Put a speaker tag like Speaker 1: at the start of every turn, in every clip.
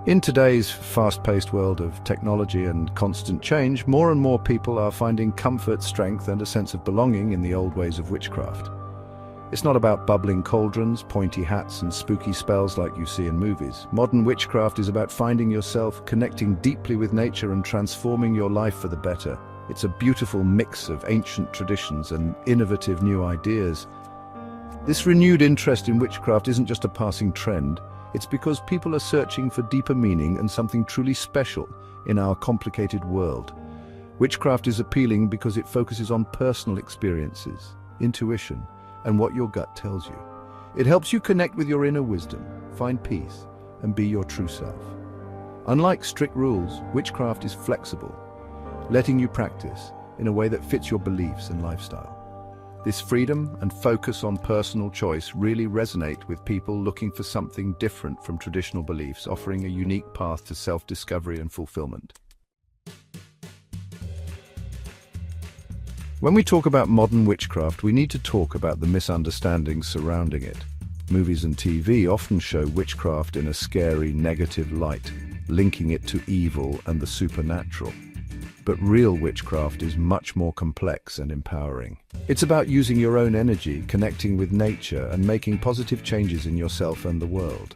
Speaker 1: In today's fast-paced world of technology and constant change, more and more people are finding comfort, strength, and a sense of belonging in the old ways of witchcraft. It's not about bubbling cauldrons, pointy hats, and spooky spells like you see in movies. Modern witchcraft is about finding yourself, connecting deeply with nature, and transforming your life for the better. It's a beautiful mix of ancient traditions and innovative new ideas. This renewed interest in witchcraft isn't just a passing trend. It's because people are searching for deeper meaning and something truly special in our complicated world. Witchcraft is appealing because it focuses on personal experiences, intuition, and what your gut tells you. It helps you connect with your inner wisdom, find peace, and be your true self. Unlike strict rules, witchcraft is flexible, letting you practice in a way that fits your beliefs and lifestyle. This freedom and focus on personal choice really resonate with people looking for something different from traditional beliefs, offering a unique path to self-discovery and fulfillment. When we talk about modern witchcraft, we need to talk about the misunderstandings surrounding it. Movies and TV often show witchcraft in a scary, negative light, linking it to evil and the supernatural. But real witchcraft is much more complex and empowering. It's about using your own energy, connecting with nature, and making positive changes in yourself and the world.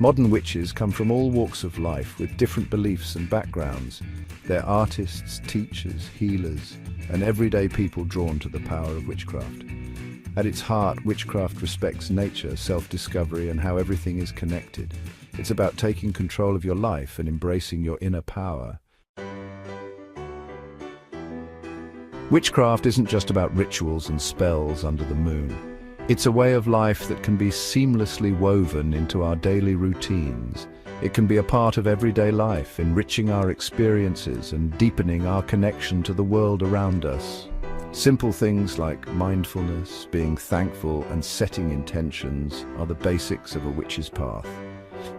Speaker 1: Modern witches come from all walks of life with different beliefs and backgrounds. They're artists, teachers, healers, and everyday people drawn to the power of witchcraft. At its heart, witchcraft respects nature, self-discovery, and how everything is connected. It's about taking control of your life and embracing your inner power. Witchcraft isn't just about rituals and spells under the moon. It's a way of life that can be seamlessly woven into our daily routines. It can be a part of everyday life, enriching our experiences and deepening our connection to the world around us. Simple things like mindfulness, being thankful, and setting intentions are the basics of a witch's path.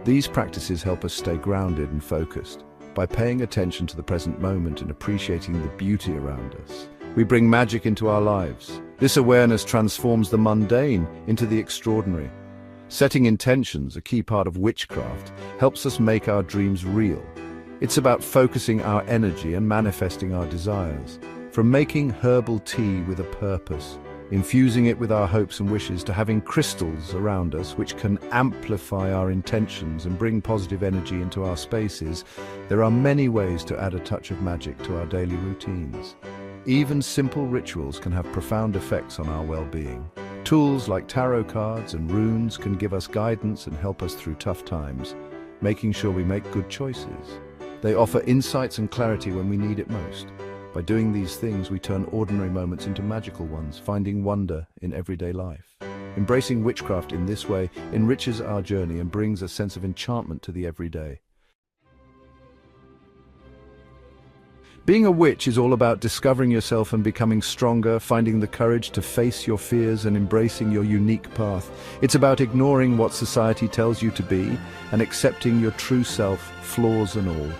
Speaker 1: These practices help us stay grounded and focused. By paying attention to the present moment and appreciating the beauty around us, we bring magic into our lives. This awareness transforms the mundane into the extraordinary. Setting intentions, a key part of witchcraft, helps us make our dreams real. It's about focusing our energy and manifesting our desires. From making herbal tea with a purpose, infusing it with our hopes and wishes, to having crystals around us which can amplify our intentions and bring positive energy into our spaces, there are many ways to add a touch of magic to our daily routines. Even simple rituals can have profound effects on our well-being. Tools like tarot cards and runes can give us guidance and help us through tough times, making sure we make good choices. They offer insights and clarity when we need it most. By doing these things, we turn ordinary moments into magical ones, finding wonder in everyday life. Embracing witchcraft in this way enriches our journey and brings a sense of enchantment to the everyday. Being a witch is all about discovering yourself and becoming stronger, finding the courage to face your fears and embracing your unique path. It's about ignoring what society tells you to be and accepting your true self, flaws and all.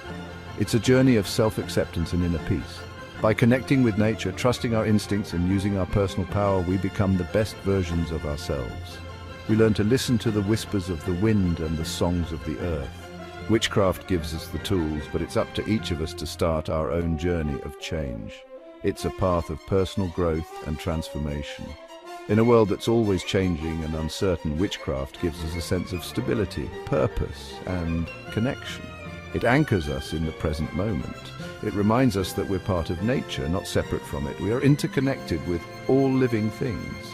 Speaker 1: It's a journey of self-acceptance and inner peace. By connecting with nature, trusting our instincts and using our personal power, we become the best versions of ourselves. We learn to listen to the whispers of the wind and the songs of the earth. Witchcraft gives us the tools, but it's up to each of us to start our own journey of change. It's a path of personal growth and transformation. In a world that's always changing and uncertain, witchcraft gives us a sense of stability, purpose, and connection. It anchors us in the present moment. It reminds us that we're part of nature, not separate from it. We are interconnected with all living things.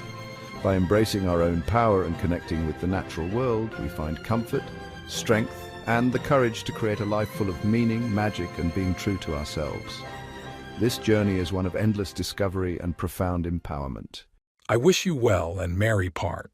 Speaker 1: By embracing our own power and connecting with the natural world, we find comfort, strength, and the courage to create a life full of meaning, magic, and being true to ourselves. This journey is one of endless discovery and profound empowerment.
Speaker 2: I wish you well and merry part.